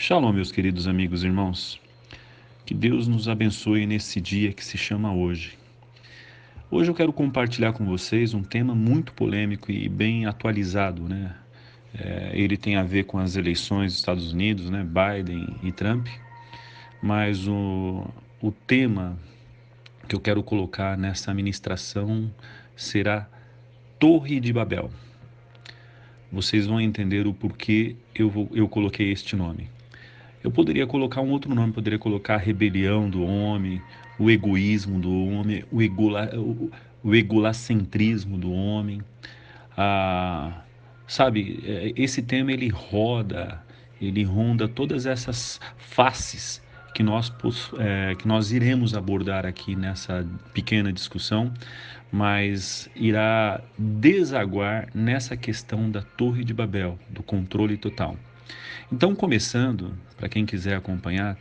Shalom, meus queridos amigos e irmãos. Que Deus nos abençoe nesse dia que se chama hoje. Hoje eu quero compartilhar com vocês um tema muito polêmico e bem atualizado, né? Ele tem a ver com as eleições dos Estados Unidos, né? Biden e Trump. Mas o tema que eu quero colocar nessa ministração será Torre de Babel. Vocês vão entender o porquê eu coloquei este nome. Eu poderia colocar um outro nome, poderia colocar a rebelião do homem, o egoísmo do homem, o egolacentrismo do homem. Ah, sabe, esse tema ele ronda todas essas faces que nós iremos abordar aqui nessa pequena discussão, mas irá desaguar nessa questão da Torre de Babel, do controle total. Então, começando, para quem quiser acompanhar,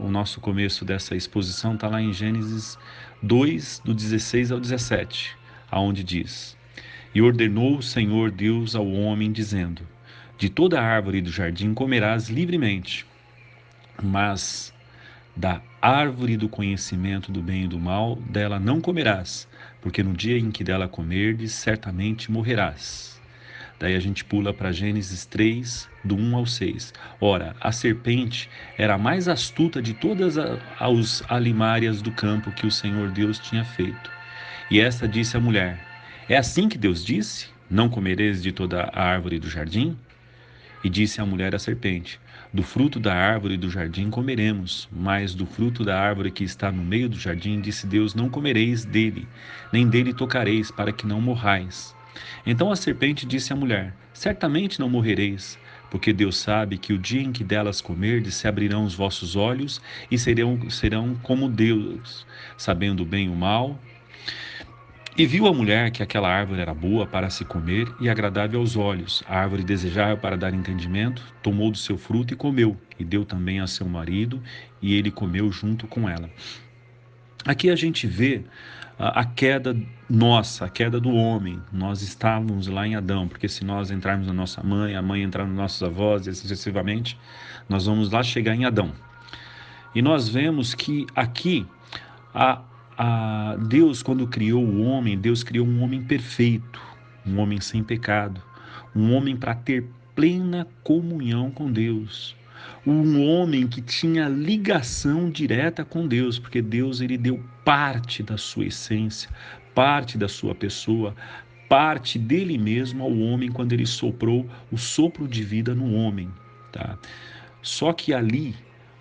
o nosso começo dessa exposição está lá em Gênesis 2, do 16 ao 17, aonde diz: E ordenou o Senhor Deus ao homem, dizendo: De toda árvore do jardim comerás livremente, mas da árvore do conhecimento do bem e do mal, dela não comerás, porque no dia em que dela comerdes, certamente morrerás. Daí a gente pula para Gênesis 3, do 1 ao 6. Ora, a serpente era a mais astuta de todas as alimárias do campo que o Senhor Deus tinha feito. E esta disse à mulher: É assim que Deus disse? Não comereis de toda a árvore do jardim? E disse a mulher à serpente: Do fruto da árvore do jardim comeremos, mas do fruto da árvore que está no meio do jardim, disse Deus: Não comereis dele, nem dele tocareis, para que não morrais. Então a serpente disse à mulher: Certamente não morrereis, porque Deus sabe que o dia em que delas comerdes se abrirão os vossos olhos e serão como Deus, sabendo o bem e o mal. E viu a mulher que aquela árvore era boa para se comer e agradável aos olhos, a árvore desejável para dar entendimento, tomou do seu fruto e comeu, e deu também a seu marido, e ele comeu junto com ela. Aqui a gente vê a queda nossa, a queda do homem. Nós estávamos lá em Adão, porque se nós entrarmos na nossa mãe, a mãe entrar nos nossos avós, e sucessivamente, nós vamos lá chegar em Adão. E nós vemos que aqui a, Deus, quando criou o homem, Deus criou um homem perfeito, um homem sem pecado, um homem para ter plena comunhão com Deus, um homem que tinha ligação direta com Deus, porque Deus ele deu parte da sua essência, parte da sua pessoa, parte dele mesmo ao homem quando ele soprou o sopro de vida no homem, tá? Só que ali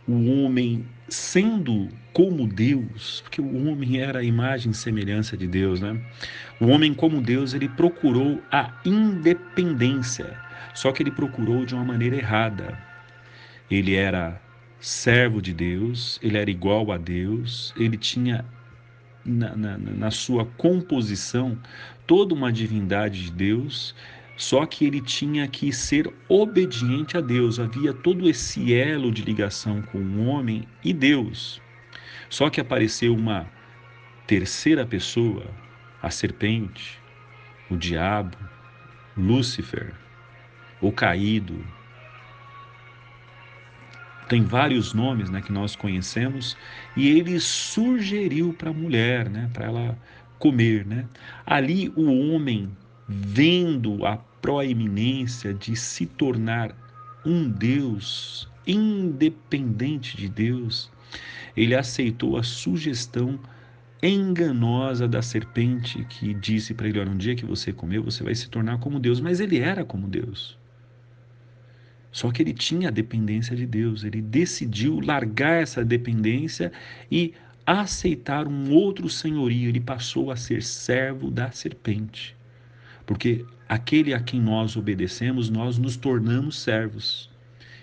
o homem sendo como Deus, porque o homem era a imagem e semelhança de Deus, né? O homem como Deus, ele procurou a independência, só que ele procurou de uma maneira errada. Ele era servo de Deus, ele era igual a Deus, ele tinha na sua composição toda uma divindade de Deus, só que ele tinha que ser obediente a Deus. Havia todo esse elo de ligação com o homem e Deus. Só que apareceu uma terceira pessoa, a serpente, o diabo, Lúcifer, o caído. Tem vários nomes, né, que nós conhecemos, e ele sugeriu para a mulher, né, para ela comer, né? Ali o homem, vendo a proeminência de se tornar um Deus independente de Deus, ele aceitou a sugestão enganosa da serpente que disse para ele: olha, um dia que você comer, você vai se tornar como Deus. Mas ele era como Deus. Só que ele tinha a dependência de Deus, ele decidiu largar essa dependência e aceitar um outro senhorio, ele passou a ser servo da serpente. Porque aquele a quem nós obedecemos, nós nos tornamos servos.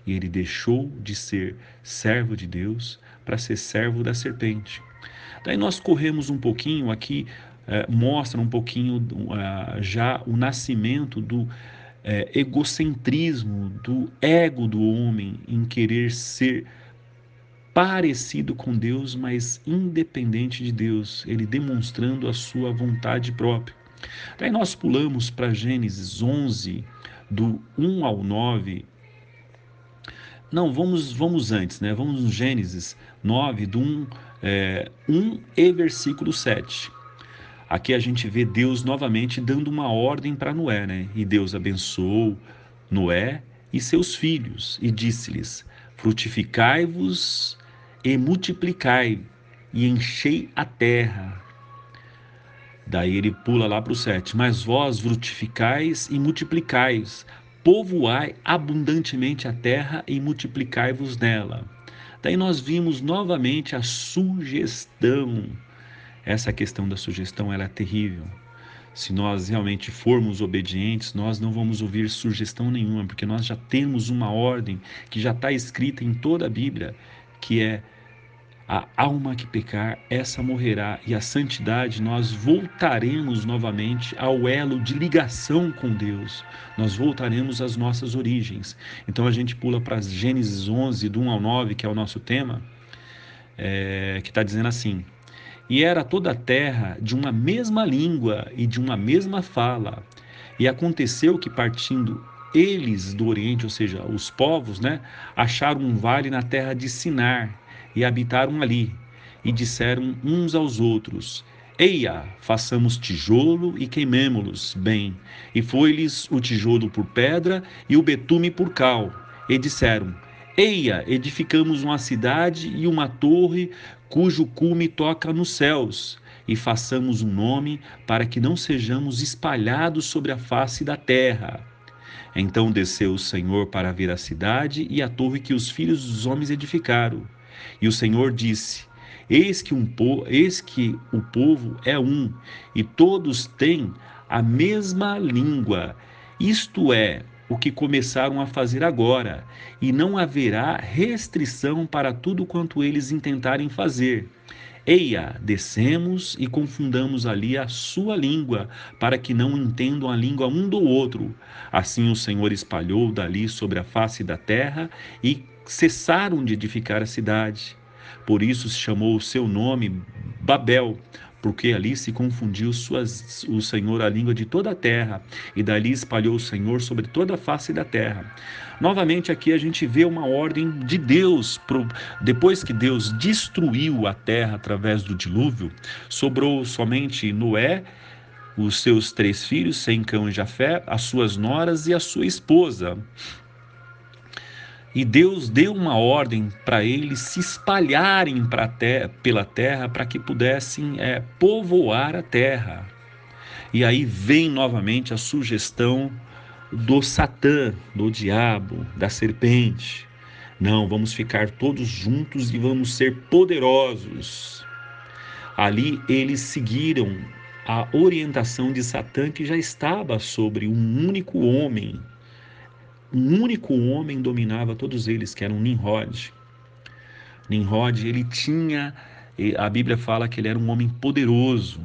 E ele deixou de ser servo de Deus para ser servo da serpente. Daí nós corremos um pouquinho aqui, mostra um pouquinho já o nascimento do egocentrismo, do ego do homem em querer ser parecido com Deus, mas independente de Deus, ele demonstrando a sua vontade própria. Daí nós pulamos para Gênesis 11, do 1 ao 9, Não, vamos antes, né? Vamos no Gênesis 9, do 1 e versículo 7. Aqui a gente vê Deus novamente dando uma ordem para Noé, né? E Deus abençoou Noé e seus filhos e disse-lhes: frutificai-vos e multiplicai e enchei a terra. Daí ele pula lá para o 7. Mas vós frutificais e multiplicais, povoai abundantemente a terra e multiplicai-vos nela. Daí nós vimos novamente a sugestão. Essa questão da sugestão, ela é terrível. Se nós realmente formos obedientes, nós não vamos ouvir sugestão nenhuma, porque nós já temos uma ordem que já está escrita em toda a Bíblia, que é: a alma que pecar, essa morrerá, e a santidade, nós voltaremos novamente ao elo de ligação com Deus, nós voltaremos às nossas origens. Então a gente pula para Gênesis 11, do 1 ao 9, que é o nosso tema, que está dizendo assim: e era toda a terra de uma mesma língua e de uma mesma fala. E aconteceu que, partindo eles do Oriente, ou seja, os povos, né, acharam um vale na terra de Sinar e habitaram ali. E disseram uns aos outros: eia, façamos tijolo e queimemo-los bem. E foi-lhes o tijolo por pedra e o betume por cal. E disseram: eia, edificamos uma cidade e uma torre cujo cume toca nos céus, e façamos um nome para que não sejamos espalhados sobre a face da terra. Então desceu o Senhor para ver a cidade e a torre que os filhos dos homens edificaram. E o Senhor disse: eis que o povo é um, e todos têm a mesma língua. Isto é o que começaram a fazer agora, e não haverá restrição para tudo quanto eles intentarem fazer. Eia, descemos e confundamos ali a sua língua, para que não entendam a língua um do outro. Assim o Senhor espalhou dali sobre a face da terra, e cessaram de edificar a cidade. Por isso se chamou o seu nome Babel, porque ali se confundiu o Senhor a língua de toda a terra, e dali espalhou o Senhor sobre toda a face da terra. Novamente aqui a gente vê uma ordem de Deus. Depois que Deus destruiu a terra através do dilúvio, sobrou somente Noé, os seus 3 filhos, Sem, Cão e Jafé, as suas noras e a sua esposa. E Deus deu uma ordem para eles se espalharem pela terra, para que pudessem povoar a terra. E aí vem novamente a sugestão do Satã, do diabo, da serpente. Não, vamos ficar todos juntos e vamos ser poderosos. Ali eles seguiram a orientação de Satã, que já estava sobre um único homem. Um único homem dominava todos eles, que era um Nimrod. Nimrod, ele tinha, a Bíblia fala que ele era um homem poderoso,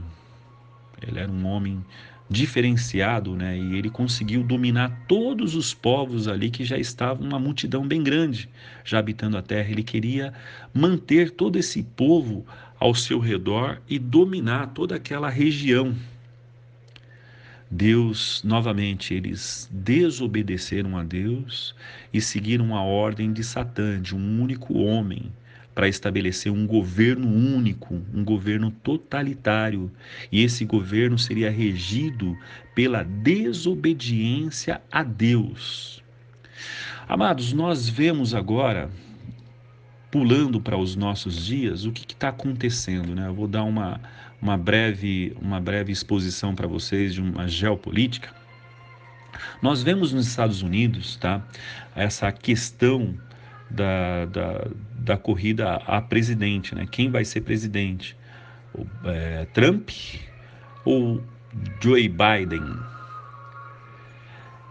ele era um homem diferenciado, né? E ele conseguiu dominar todos os povos ali, que já estavam uma multidão bem grande, já habitando a terra. Ele queria manter todo esse povo ao seu redor e dominar toda aquela região. Deus, novamente, eles desobedeceram a Deus e seguiram a ordem de Satã, de um único homem, para estabelecer um governo único, um governo totalitário. E esse governo seria regido pela desobediência a Deus. Amados, nós vemos agora, pulando para os nossos dias, o que está acontecendo, né? Eu vou dar uma breve exposição para vocês de uma geopolítica. Nós vemos nos Estados Unidos, tá, essa questão da corrida a presidente, né? Quem vai ser presidente? Trump ou Joe Biden?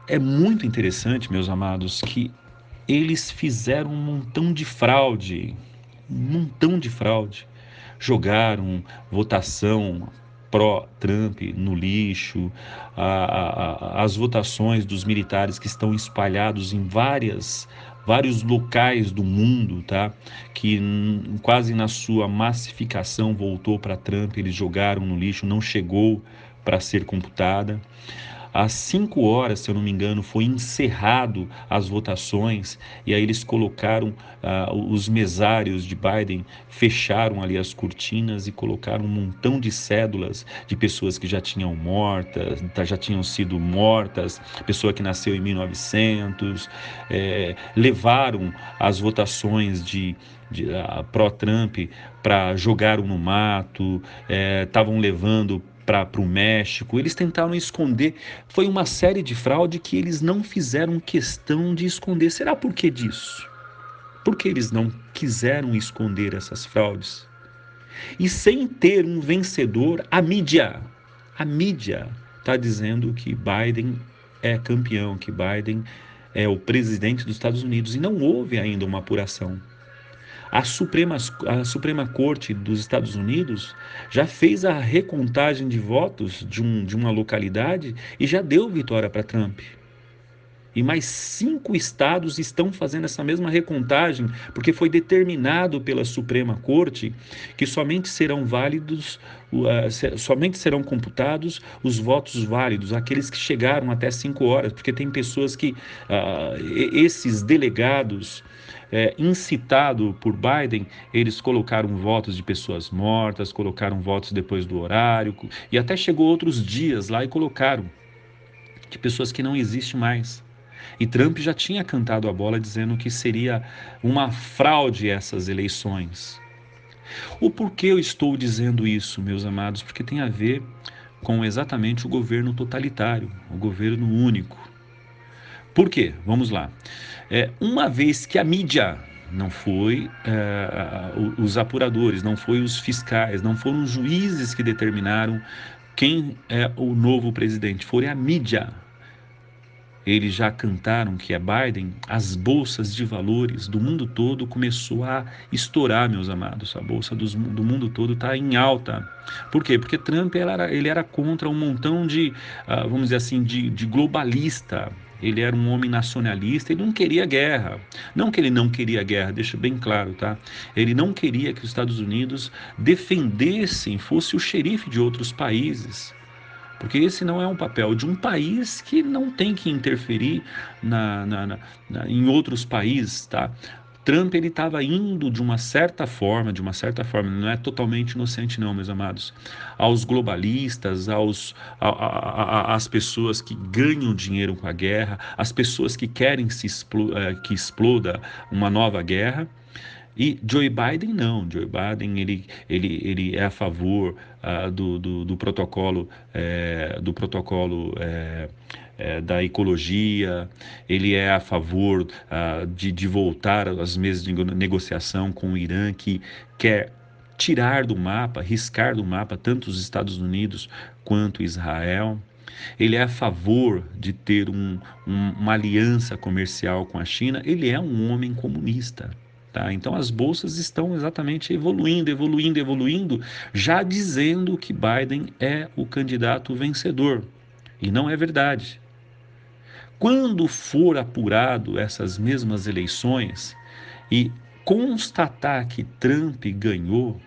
É muito interessante, meus amados, que eles fizeram um montão de fraude, jogaram votação pró-Trump no lixo, as votações dos militares que estão espalhados em vários locais do mundo, tá? Que quase na sua massificação voltou para Trump, eles jogaram no lixo, não chegou para ser computada. Às 5 horas, se eu não me engano, foi encerrado as votações e aí eles colocaram os mesários de Biden, fecharam ali as cortinas e colocaram um montão de cédulas de pessoas que já tinham mortas, já tinham sido mortas, pessoa que nasceu em 1900, levaram as votações de pró-Trump para jogaram no mato, estavam levando para o México, eles tentaram esconder, foi uma série de fraude que eles não fizeram questão de esconder. Será por que disso? Por que eles não quiseram esconder essas fraudes? E sem ter um vencedor, a mídia está dizendo que Biden é campeão, que Biden é o presidente dos Estados Unidos e não houve ainda uma apuração. A Suprema Corte dos Estados Unidos já fez a recontagem de votos de uma localidade e já deu vitória para Trump. E mais 5 estados estão fazendo essa mesma recontagem, porque foi determinado pela Suprema Corte que somente serão computados os votos válidos, aqueles que chegaram até 5 horas, porque tem pessoas que, esses delegados, incitado por Biden, eles colocaram votos de pessoas mortas, colocaram votos depois do horário, e até chegou outros dias lá e colocaram de pessoas que não existem mais. E Trump já tinha cantado a bola dizendo que seria uma fraude essas eleições. O porquê eu estou dizendo isso, meus amados? Porque tem a ver com exatamente o governo totalitário, o governo único. Por quê? Vamos lá. Uma vez que a mídia não foi os apuradores, não foi os fiscais, não foram os juízes que determinaram quem é o novo presidente, foi a mídia. Eles já cantaram que é Biden, as bolsas de valores do mundo todo começou a estourar, meus amados. A bolsa do mundo todo está em alta. Por quê? Porque Trump ele era contra um montão de, vamos dizer assim, de globalista. Ele era um homem nacionalista, ele não queria guerra. Não que ele não queria guerra, deixa bem claro, tá? Ele não queria que os Estados Unidos defendessem, fosse o xerife de outros países. Porque esse não é um papel de um país que não tem que interferir em outros países, tá? Trump ele estava indo de uma certa forma, não é totalmente inocente não, meus amados, aos globalistas, às pessoas que ganham dinheiro com a guerra, às pessoas que querem que exploda uma nova guerra. E Joe Biden não, Joe Biden ele é a favor do protocolo, da ecologia, ele é a favor de voltar às mesas de negociação com o Irã, que quer tirar do mapa, riscar do mapa tanto os Estados Unidos quanto Israel. Ele é a favor de ter uma aliança comercial com a China. Ele é um homem comunista. Tá? Então as bolsas estão exatamente evoluindo, já dizendo que Biden é o candidato vencedor. E não é verdade. Quando for apurado essas mesmas eleições e constatar que Trump ganhou,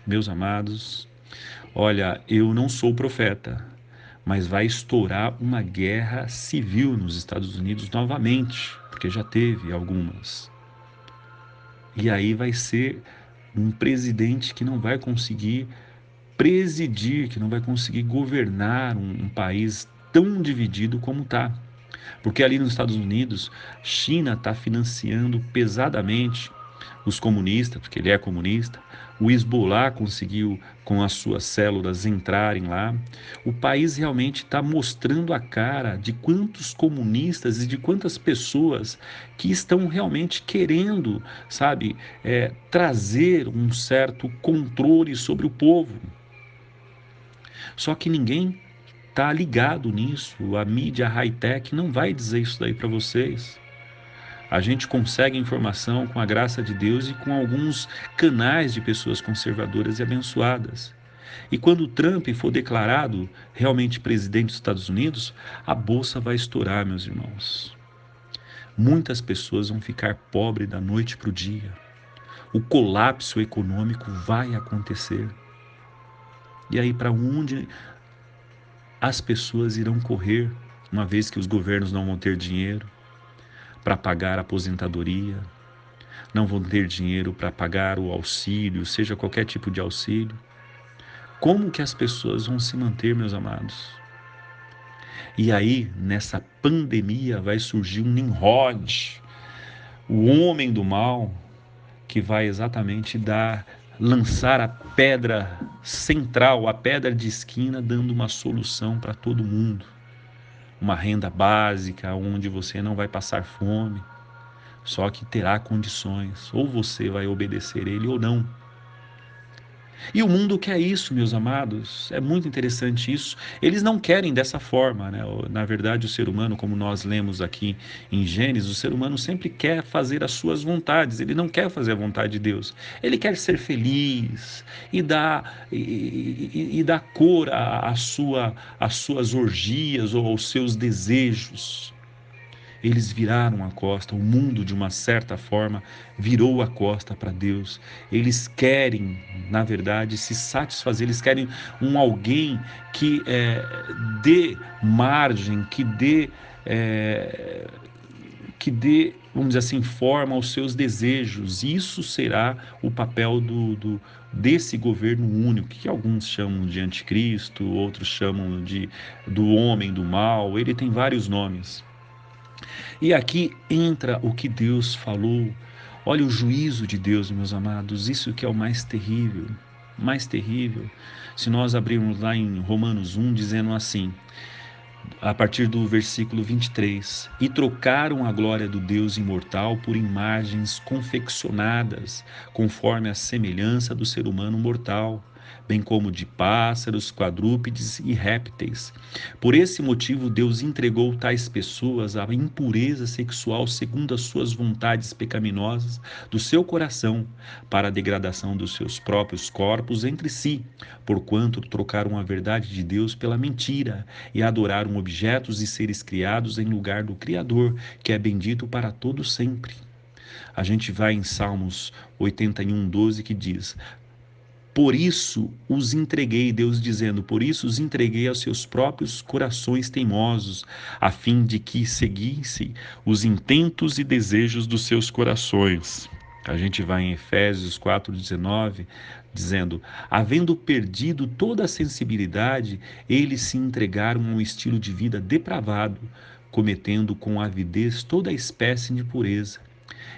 meus amados, olha, eu não sou profeta, mas vai estourar uma guerra civil nos Estados Unidos novamente, porque já teve algumas. E aí vai ser um presidente que não vai conseguir presidir, que não vai conseguir governar um país tão dividido como está. Porque ali nos Estados Unidos, China está financiando pesadamente os comunistas, porque ele é comunista. O Hezbollah conseguiu, com as suas células, entrarem lá. O país realmente está mostrando a cara de quantos comunistas e de quantas pessoas que estão realmente querendo, sabe, trazer um certo controle sobre o povo. Só que ninguém está ligado nisso. A mídia high-tech não vai dizer isso daí para vocês. A gente consegue informação com a graça de Deus e com alguns canais de pessoas conservadoras e abençoadas. E quando Trump for declarado realmente presidente dos Estados Unidos, a bolsa vai estourar, meus irmãos. Muitas pessoas vão ficar pobres da noite para o dia. O colapso econômico vai acontecer. E aí, para onde as pessoas irão correr, uma vez que os governos não vão ter dinheiro para pagar a aposentadoria, não vão ter dinheiro para pagar o auxílio, seja qualquer tipo de auxílio. Como que as pessoas vão se manter, meus amados? E aí, nessa pandemia, vai surgir um Nimrod, o homem do mal, que vai exatamente lançar a pedra central, a pedra de esquina, dando uma solução para todo mundo. Uma renda básica, onde você não vai passar fome, só que terá condições. Ou você vai obedecer ele ou não. E o mundo quer isso, meus amados. É muito interessante isso. Eles não querem dessa forma, né? Na verdade, o ser humano, como nós lemos aqui em Gênesis, o ser humano sempre quer fazer as suas vontades. Ele não quer fazer a vontade de Deus. Ele quer ser feliz e dar cor às suas orgias ou aos seus desejos. Eles viraram a costa, o mundo, de uma certa forma, virou a costa para Deus. Eles querem, na verdade, se satisfazer, eles querem alguém que dê margem, que dê, vamos dizer assim, forma aos seus desejos. Isso será o papel desse governo único, que alguns chamam de anticristo, outros chamam do homem do mal. Ele tem vários nomes. E aqui entra o que Deus falou. Olha o juízo de Deus, meus amados, isso que é o mais terrível, mais terrível. Se nós abrirmos lá em Romanos 1, dizendo assim, a partir do versículo 23, e trocaram a glória do Deus imortal por imagens confeccionadas, conforme a semelhança do ser humano mortal, bem como de pássaros, quadrúpedes e répteis. Por esse motivo, Deus entregou tais pessoas à impureza sexual segundo as suas vontades pecaminosas do seu coração, para a degradação dos seus próprios corpos entre si, porquanto trocaram a verdade de Deus pela mentira e adoraram objetos e seres criados em lugar do Criador, que é bendito para todo sempre. A gente vai em Salmos 81:12, que diz: por isso os entreguei, Deus dizendo, por isso os entreguei aos seus próprios corações teimosos, a fim de que seguissem os intentos e desejos dos seus corações. A gente vai em Efésios 4:19, dizendo, havendo perdido toda a sensibilidade, eles se entregaram a um estilo de vida depravado, cometendo com avidez toda a espécie de impureza.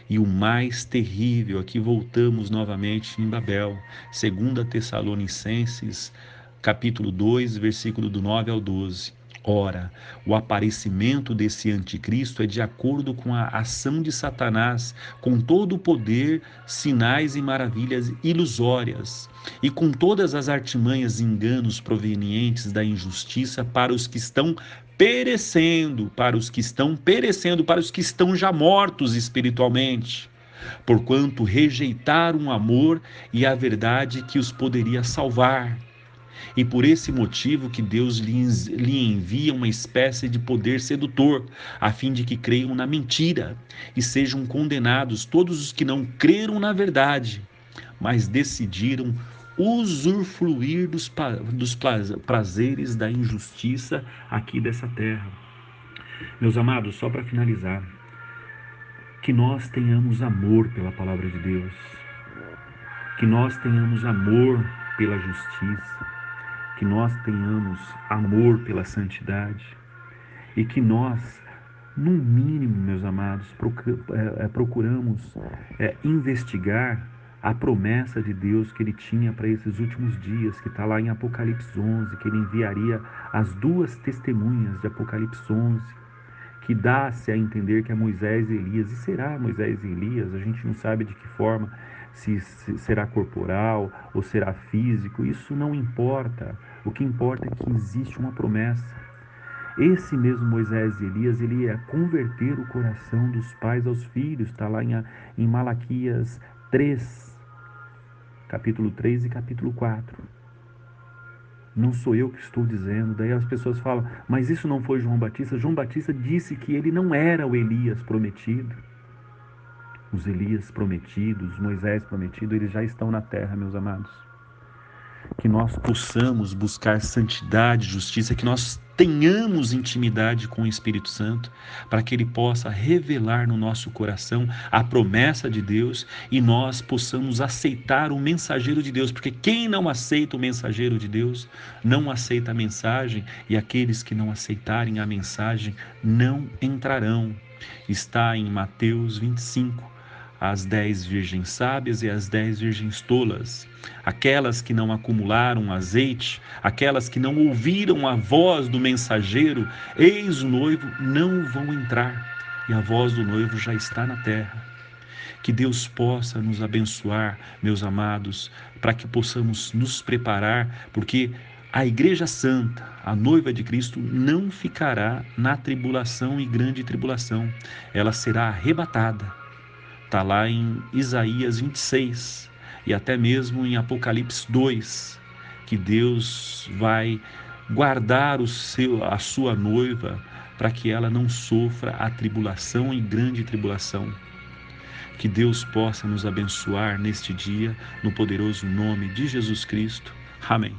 E o mais terrível, aqui voltamos novamente em Babel, 2 Tessalonicenses, capítulo 2, versículo do 9 ao 12. Ora, o aparecimento desse anticristo é de acordo com a ação de Satanás, com todo o poder, sinais e maravilhas ilusórias, e com todas as artimanhas e enganos provenientes da injustiça para os que estão perecendo, para os que estão já mortos espiritualmente, porquanto rejeitaram o amor e a verdade que os poderia salvar. E por esse motivo que Deus lhe envia uma espécie de poder sedutor, a fim de que creiam na mentira e sejam condenados todos os que não creram na verdade, mas decidiram usufruir dos prazeres da injustiça aqui dessa terra. Meus amados, só para finalizar, que nós tenhamos amor pela palavra de Deus, que nós tenhamos amor pela justiça, que nós tenhamos amor pela santidade e que nós, no mínimo, meus amados, procuramos investigar a promessa de Deus que Ele tinha para esses últimos dias, que está lá em Apocalipse 11, que Ele enviaria as duas testemunhas de Apocalipse 11, que dá-se a entender que é Moisés e Elias. E será Moisés e Elias? A gente não sabe de que forma, se será corporal ou será físico, isso não importa. O que importa é que existe uma promessa. Esse mesmo Moisés e Elias, ele ia converter o coração dos pais aos filhos, está lá em Malaquias 3, capítulo 3 e capítulo 4. Não sou eu que estou dizendo. Daí as pessoas falam, mas isso não foi João Batista? João Batista disse que ele não era o Elias prometido. Os Elias prometidos, Moisés prometido, eles já estão na terra, meus amados. que nós possamos buscar santidade, justiça, que nós tenhamos intimidade com o Espírito Santo, para que Ele possa revelar no nosso coração a promessa de Deus e nós possamos aceitar o mensageiro de Deus, porque quem não aceita o mensageiro de Deus, não aceita a mensagem, e aqueles que não aceitarem a mensagem não entrarão. Está em Mateus 25. As 10 virgens sábias e as 10 virgens tolas, aquelas que não acumularam azeite, aquelas que não ouviram a voz do mensageiro, eis o noivo, não vão entrar, e a voz do noivo já está na terra. Que Deus possa nos abençoar, meus amados, para que possamos nos preparar, porque a Igreja Santa, a noiva de Cristo, não ficará na tribulação e grande tribulação, ela será arrebatada. Está lá em Isaías 26 e até mesmo em Apocalipse 2, que Deus vai guardar a sua noiva para que ela não sofra a tribulação e grande tribulação. Que Deus possa nos abençoar neste dia, no poderoso nome de Jesus Cristo. Amém.